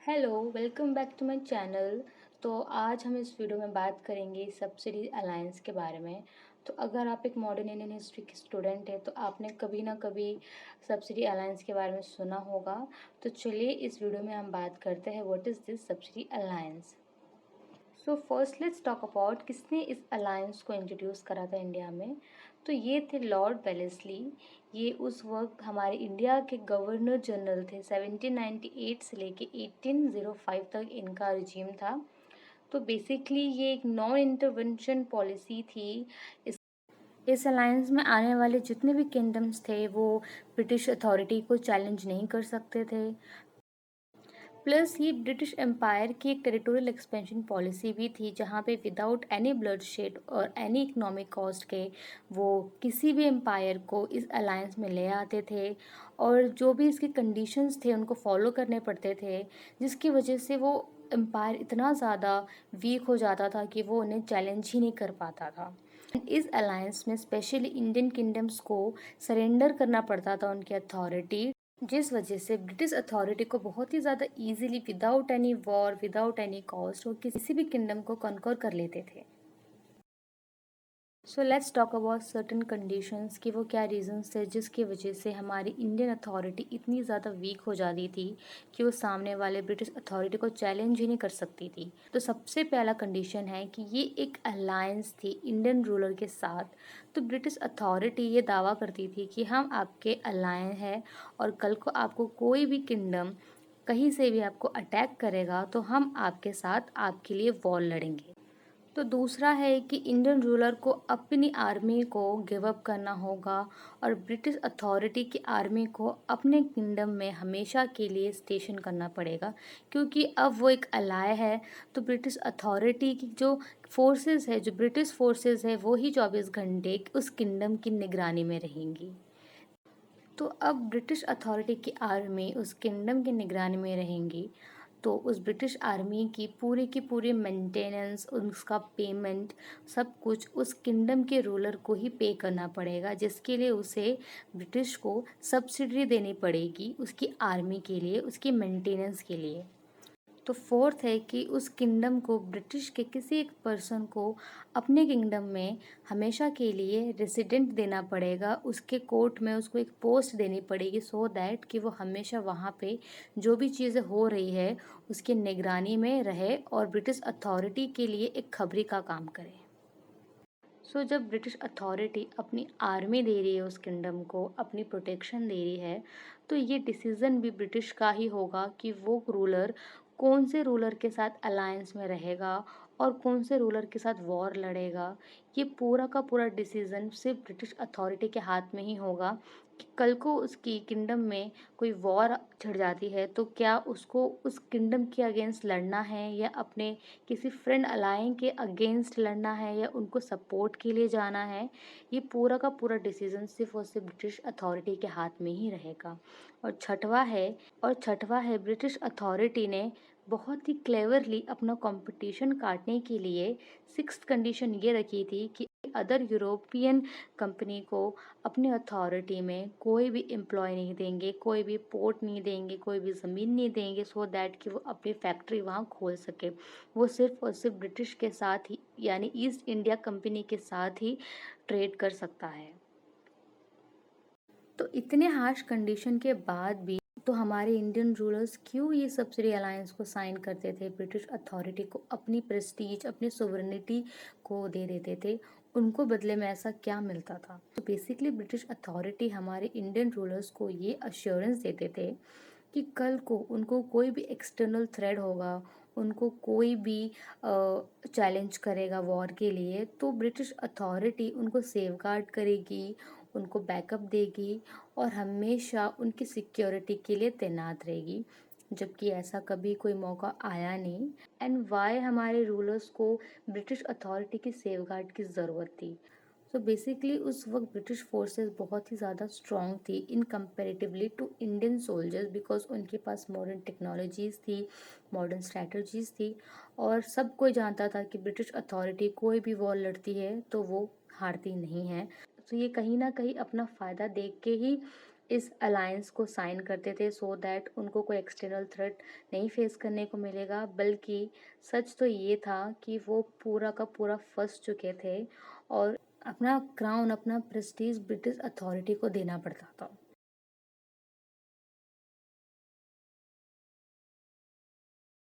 Hello, welcome back to my channel. तो आज हम इस वीडियो में बात करेंगे सब्सिडी अलायंस के बारे में। तो अगर आप एक मॉडर्न इंडियन हिस्ट्री के स्टूडेंट हैं तो आपने कभी ना कभी सब्सिडी अलायंस के बारे में सुना होगा। तो चलिए इस वीडियो में हम बात करते हैं what is this subsidy alliance. So first let's talk about किसने इस अलायंस को इंट्रोड्यूस करा था इंडिया में। तो ये थे लॉर्ड वेलेस्ली। ये उस वक्त हमारे इंडिया के गवर्नर जनरल थे। 1798 से लेके 1805 तक इनका रिजीम था। तो बेसिकली ये एक नॉन इंटरवेंशन पॉलिसी थी। इस अलायंस में आने वाले जितने भी किंगडम्स थे वो ब्रिटिश अथॉरिटी को चैलेंज नहीं कर सकते थे। प्लस ये ब्रिटिश एम्पायर की एक टेरिटोरियल एक्सपेंशन पॉलिसी भी थी, जहाँ पे विदाउट एनी ब्लडशेड और एनी इकोनॉमिक कॉस्ट के वो किसी भी एम्पायर को इस अलायंस में ले आते थे और जो भी इसके कंडीशंस थे उनको फॉलो करने पड़ते थे, जिसकी वजह से वो एम्पायर इतना ज़्यादा वीक हो जाता था कि वो उन्हें चैलेंज ही नहीं कर पाता था। इस अलायंस में स्पेशली इंडियन किंगडम्स को सरेंडर करना पड़ता था उनकी अथॉरिटी, जिस वजह से ब्रिटिश अथॉरिटी को बहुत ही ज़्यादा easily without any war without any cost वो किसी भी किंगडम को कॉन्कर कर लेते थे। So let's talk about certain conditions कि वो क्या रीजंस थे जिसकी वजह से हमारी इंडियन अथॉरिटी इतनी ज़्यादा वीक हो जाती थी कि वो सामने वाले ब्रिटिश अथॉरिटी को चैलेंज ही नहीं कर सकती थी। तो सबसे पहला कंडीशन है कि ये एक अलायंस थी इंडियन रूलर के साथ। तो ब्रिटिश अथॉरिटी ये दावा करती थी कि हम आपके अलायंस हैं और कल को आपको कोई भी किंगडम कहीं से भी आपको अटैक करेगा तो हम आपके साथ आपके लिए वॉर लड़ेंगे। तो दूसरा है कि इंडियन रूलर को अपनी आर्मी को गिव अप करना होगा और ब्रिटिश अथॉरिटी की आर्मी को अपने किंगडम में हमेशा के लिए स्टेशन करना पड़ेगा, क्योंकि अब वो एक अलाय है। तो ब्रिटिश अथॉरिटी की जो फोर्सेस है, जो ब्रिटिश फोर्सेस है, वो ही 24 घंटे उस किंगडम की निगरानी में रहेंगी। तो अब ब्रिटिश अथॉरिटी की आर्मी उस किंगडम की निगरानी में रहेंगी, तो उस ब्रिटिश आर्मी की पूरी मेंटेनेंस, उसका पेमेंट, सब कुछ उस किंगडम के रूलर को ही पे करना पड़ेगा, जिसके लिए उसे ब्रिटिश को सब्सिडी देनी पड़ेगी उसकी आर्मी के लिए, उसकी मेंटेनेंस के लिए। तो फोर्थ है कि उस किंगडम को ब्रिटिश के किसी एक पर्सन को अपने किंगडम में हमेशा के लिए रेसिडेंट देना पड़ेगा, उसके कोर्ट में उसको एक पोस्ट देनी पड़ेगी सो दैट कि वो हमेशा वहाँ पे जो भी चीज़ें हो रही है उसकी निगरानी में रहे और ब्रिटिश अथॉरिटी के लिए एक खबरी का काम करे। जब ब्रिटिश अथॉरिटी अपनी आर्मी दे रही है उस किंगडम को, अपनी प्रोटेक्शन दे रही है, तो ये डिसीज़न भी ब्रिटिश का ही होगा कि वो रूलर कौन से रूलर के साथ अलायंस में रहेगा और कौन से रूलर के साथ वॉर लड़ेगा। ये पूरा का पूरा डिसीज़न सिर्फ ब्रिटिश अथॉरिटी के हाथ में ही होगा कि कल को उसकी किंगडम में कोई वॉर छिड़ जाती है तो क्या उसको उस किंगडम के अगेंस्ट लड़ना है या अपने किसी फ्रेंड अलाइन के अगेंस्ट लड़ना है या उनको सपोर्ट के लिए जाना है। ये पूरा का पूरा डिसीजन सिर्फ और सिर्फ ब्रिटिश अथॉरिटी के हाथ में ही रहेगा। और छठवा है ब्रिटिश अथॉरिटी ने बहुत ही क्लेवरली अपना कंपटीशन काटने के लिए सिक्स्थ कंडीशन ये रखी थी कि अदर यूरोपियन कंपनी को अपने अथॉरिटी में कोई भी एम्प्लॉय नहीं देंगे, कोई भी पोर्ट नहीं देंगे, कोई भी ज़मीन नहीं देंगे सो दैट कि वो अपनी फैक्ट्री वहाँ खोल सके। वो सिर्फ और सिर्फ ब्रिटिश के साथ ही यानी ईस्ट इंडिया कंपनी के साथ ही ट्रेड कर सकता है। तो इतने हार्श कंडीशन के बाद भी तो हमारे इंडियन रूलर्स क्यों ये सब्सिडी अलायंस को साइन करते थे, ब्रिटिश अथॉरिटी को अपनी प्रेस्टीज, अपनी सोवरेनिटी को दे देते थे। उनको बदले में ऐसा क्या मिलता था? तो बेसिकली ब्रिटिश अथॉरिटी हमारे इंडियन रूलर्स को ये अश्योरेंस देते थे कि कल को उनको कोई भी एक्सटर्नल थ्रेट होगा, उनको कोई भी चैलेंज करेगा वॉर के लिए, तो ब्रिटिश अथॉरिटी उनको सेफगार्ड करेगी, उनको बैकअप देगी और हमेशा उनकी सिक्योरिटी के लिए तैनात रहेगी। जबकि ऐसा कभी कोई मौका आया नहीं। एंड वाई हमारे रूलर्स को ब्रिटिश अथॉरिटी की सेफगार्ड की ज़रूरत थी? सो बेसिकली उस वक्त ब्रिटिश फोर्सेस बहुत ही ज़्यादा स्ट्रॉन्ग थी in comparatively to Indian soldiers, because उनके पास मॉडर्न टेक्नोलॉजीज़ थी, मॉडर्न स्ट्रैटजीज़ थी और सब कोई जानता था कि ब्रिटिश अथॉरिटी कोई भी वॉर लड़ती है तो वो हारती नहीं है। तो ये कहीं ना कहीं अपना फ़ायदा देख के ही इस अलायंस को साइन करते थे सो दैट उनको कोई एक्सटर्नल थ्रेट नहीं फेस करने को मिलेगा, बल्कि सच तो ये था कि वो पूरा का पूरा फँस चुके थे और अपना क्राउन, अपना प्रेस्टीज ब्रिटिश अथॉरिटी को देना पड़ता था।